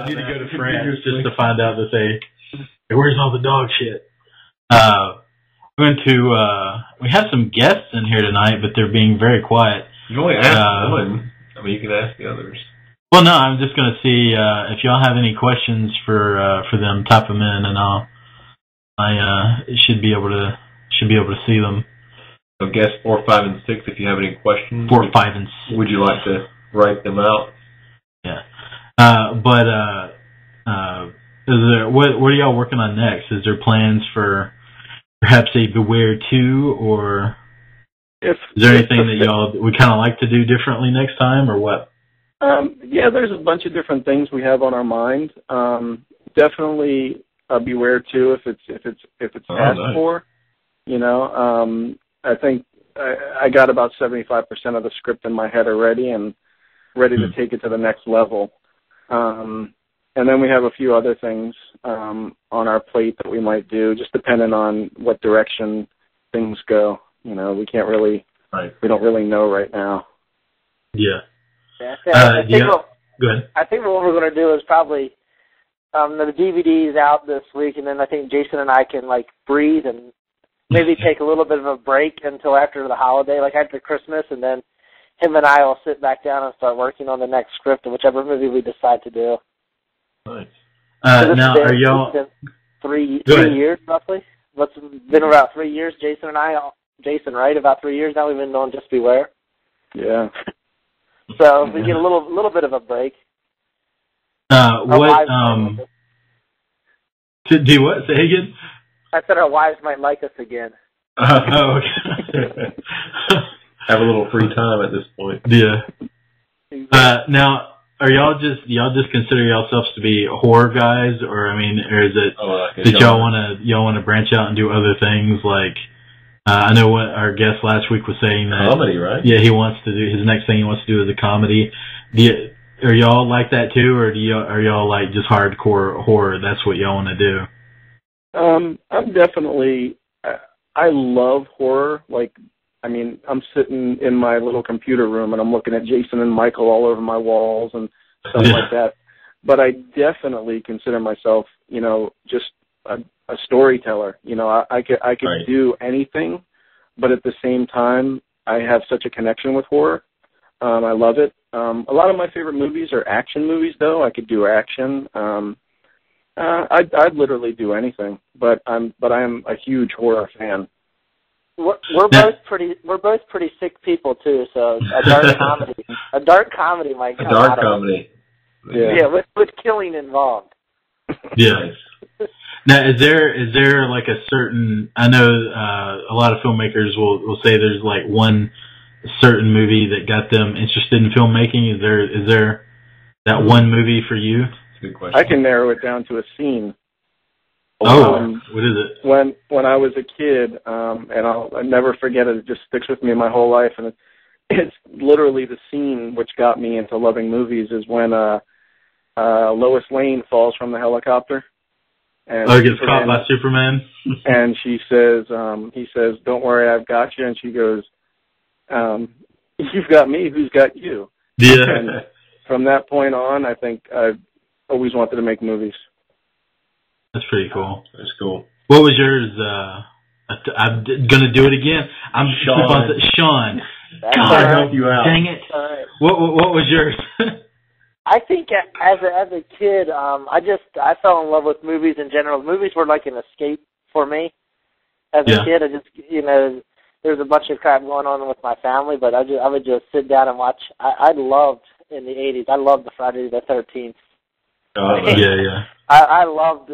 I need to go to France just to find out that hey, where's all the dog shit? We have some guests in here tonight, but they're being very quiet. You only ask one. I mean, you can ask the others. Well, no, I'm just going to see if y'all have any questions for them. Type them in, and I should be able to see them. So, guess 4, 5, and 6. If you have any questions, 4, 5, and 6. Would you like to write them out? Yeah. Is there what are y'all working on next? Is there plans for perhaps a Beware 2, or is there anything that y'all would kind of like to do differently next time, or what? Yeah, there's a bunch of different things we have on our mind. Definitely a Beware 2 if it's asked for. You know, I think I got about 75% of the script in my head already and ready to take it to the next level. And then we have a few other things on our plate that we might do, just depending on what direction things go. You know, we can't really, we don't really know right now. Yeah. I think go ahead. I think what we're going to do is probably the DVD's out this week, and then I think Jason and I can breathe and maybe take a little bit of a break until after the holiday, after Christmas, and then him and I will sit back down and start working on the next script of whichever movie we decide to do. Nice. Now, are y'all... Three years, roughly? It's been about 3 years, Jason and I. Jason, right? About 3 years now we've been doing Just Beware. Yeah. So we get a little bit of a break. Do what? Say again? I said our wives might like us again. Okay. Have a little free time at this point. Yeah. Now, are y'all just consider yourselves to be horror guys, or or is it that y'all want to branch out and do other things? I know what our guest last week was saying that comedy, right? Yeah, he wants to do his next thing. He wants to do is a comedy. Are y'all like that too, or are y'all just hardcore horror? That's what y'all want to do. I'm definitely. I love horror. I'm sitting in my little computer room and I'm looking at Jason and Michael all over my walls and stuff like that. But I definitely consider myself, just a storyteller. I could do anything, but at the same time, I have such a connection with horror. I love it. A lot of my favorite movies are action movies, though. I could do action. I'd literally do anything, but I am a huge horror fan. We're both pretty sick people too. So a dark comedy might come out of it. Yeah, with killing involved. Yeah. Now, is there a certain? I know a lot of filmmakers will say there's one certain movie that got them interested in filmmaking. Is there that one movie for you? That's a good question. I can narrow it down to a scene. What is it? When I was a kid, and I'll never forget it. It just sticks with me my whole life, and it's literally the scene which got me into loving movies. Is when Lois Lane falls from the helicopter. And gets caught by Superman. And he says, "Don't worry, I've got you." And she goes, "You've got me. Who's got you?" Yeah. And from that point on, I think I've always wanted to make movies. That's pretty cool. That's cool. What was yours? I'm gonna do it again. I'm Shawn. God, I help you out. Dang it! What was yours? I think as a kid, I fell in love with movies in general. Movies were like an escape for me. As a kid, I just there's a bunch of crap going on with my family, but I would just sit down and watch. I loved in the 80s. I loved the Friday the 13th. Yeah. I loved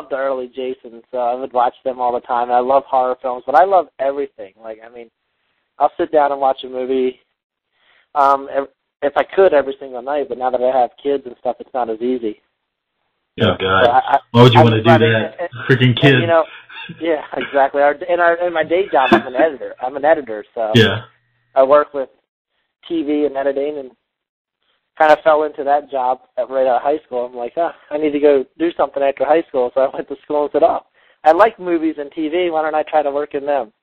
the early Jason, so I would watch them all the time. I love horror films, but I love everything. I'll sit down and watch a movie. If I could every single night, but now that I have kids and stuff, it's not as easy. Oh God! Why would you want to do that? Freaking kids. Yeah, exactly. In my day job, I'm an editor, so yeah. I work with TV and editing, and kind of fell into that job right out of high school. I'm like, I need to go do something after high school, so I went to school and said, I like movies and TV. Why don't I try to work in them?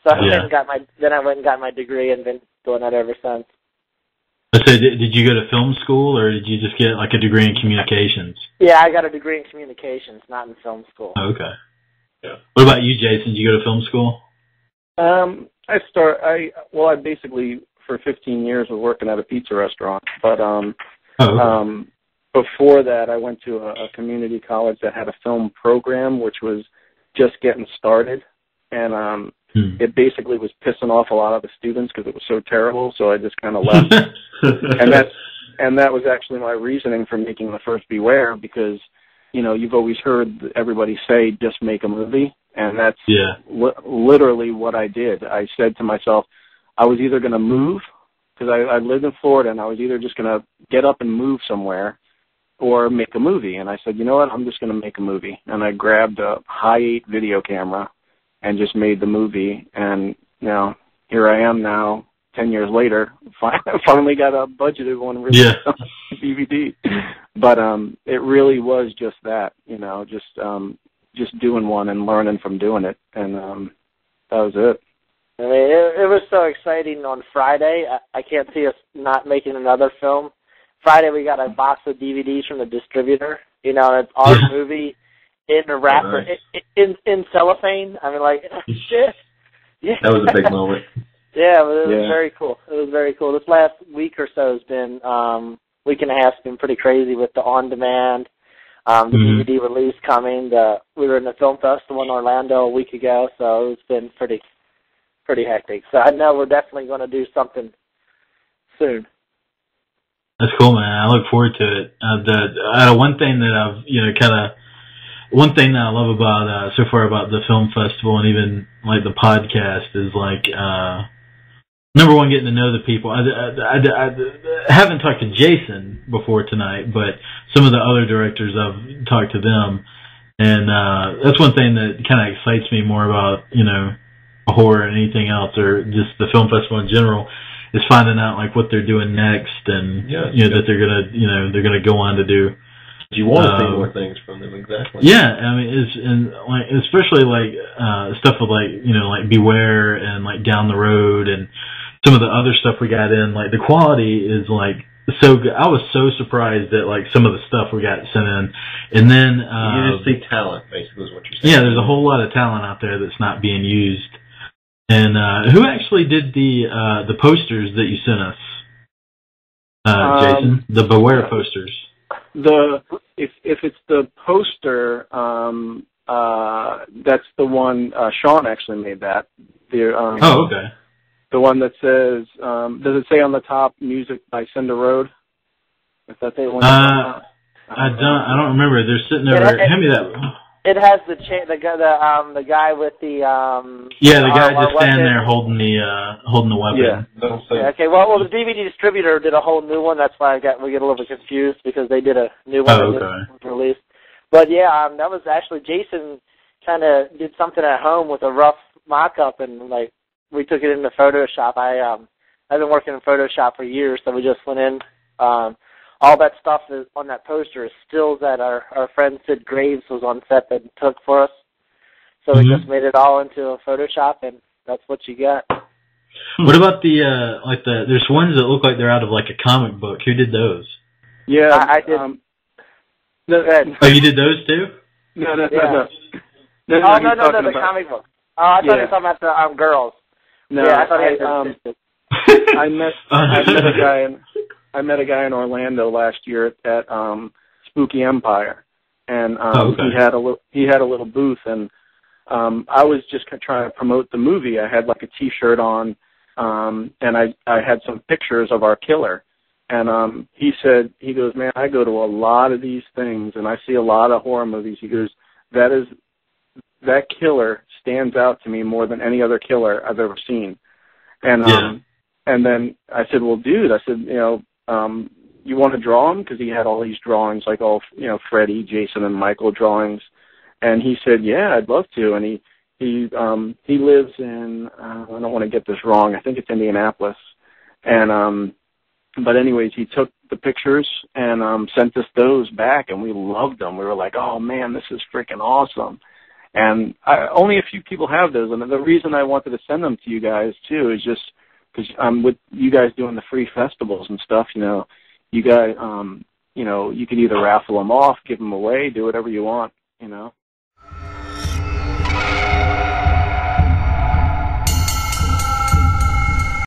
So I went and got my degree and been doing that ever since. So did you go to film school, or did you just get like a degree in communications? Yeah, I got a degree in communications, not in film school. Oh, okay. Yeah. What about you, Jason? Did you go to film school? I basically for 15 years was working at a pizza restaurant, but before that I went to a community college that had a film program which was just getting started, and it basically was pissing off a lot of the students because it was so terrible, so I just kind of left. and that was actually my reasoning for making the first Beware, because you've always heard everybody say just make a movie, and that's literally what I did. I said to myself, I was either going to move, because I lived in Florida, and I was either just going to get up and move somewhere or make a movie. And I said, you know what, I'm just going to make a movie. And I grabbed a high-8 video camera and just made the movie. And here I am now, 10 years later, finally got a budgeted one released on DVD. But it really was just that, just doing one and learning from doing it. And that was it. I mean, it was so exciting on Friday. I can't see us not making another film. Friday we got a box of DVDs from the distributor. It's our movie in a wrapper, in cellophane. I mean, like, shit. Yeah. That was a big moment. Yeah, but it was very cool. It was very cool. This last week or so has been, week and a half has been pretty crazy with the on-demand, the DVD release coming. We were in the film festival in Orlando a week ago, so it's been pretty hectic. So I know we're definitely going to do something soon. That's cool, man. I look forward to it. One thing that I love about so far about the film festival and even like the podcast is like number one, getting to know the people. I haven't talked to Jason before tonight, but some of the other directors, I've talked to them, and that's one thing that kind of excites me more about horror and anything else, or just the film festival in general, is finding out like what they're doing next, and that they're gonna go on to do. You want to see more things from them, exactly. Yeah, I mean, especially like stuff with like Beware and like Down the Road and some of the other stuff we got in. Like the quality is like so good. I was so surprised at like some of the stuff we got sent in, and then you just see talent, basically, is what you're saying. Yeah, there's a whole lot of talent out there that's not being used. And who actually did the posters that you sent us, Jason? The Beware posters. If it's the poster, that's the one. Shawn actually made that. Okay. The one that says, does it say on the top "Music by Cinder Road"? Is that the one? I don't remember. They're sitting over. Hand me that. It has the guy with the the guy just standing there holding the weapon. Yeah. Okay. Well, the DVD distributor did a whole new one. That's why we get a little bit confused, because they did a new one that was released. But that was actually Jason kind of did something at home with a rough mock-up, and like we took it into Photoshop. I've been working in Photoshop for years, so we just went in. All that stuff on that poster is stills that our friend Sid Graves was on set that took for us. So we just made it all into a Photoshop, and that's what you got. What about there's ones that look like they're out of like a comic book. Who did those? Yeah, I did. Oh, you did those too? No, the comic book. Oh, I thought you were talking about the girls. No, I thought I met a guy in Orlando last year at Spooky Empire, and he had a little booth, and I was just trying to promote the movie. I had like a T-shirt on, and I had some pictures of our killer, and he goes, man, I go to a lot of these things, and I see a lot of horror movies. He goes, that killer stands out to me more than any other killer I've ever seen, and then I said, well, dude, you want to draw him? Because he had all these drawings, like all, Freddy, Jason, and Michael drawings. And he said, yeah, I'd love to. And he lives in, I don't want to get this wrong, I think it's Indianapolis. And, but anyways, he took the pictures and sent us those back, and we loved them. We were like, oh man, this is freaking awesome. And only a few people have those. And the reason I wanted to send them to you guys too is just because with you guys doing the free festivals and stuff, you guys, you could either raffle them off, give them away, do whatever you want,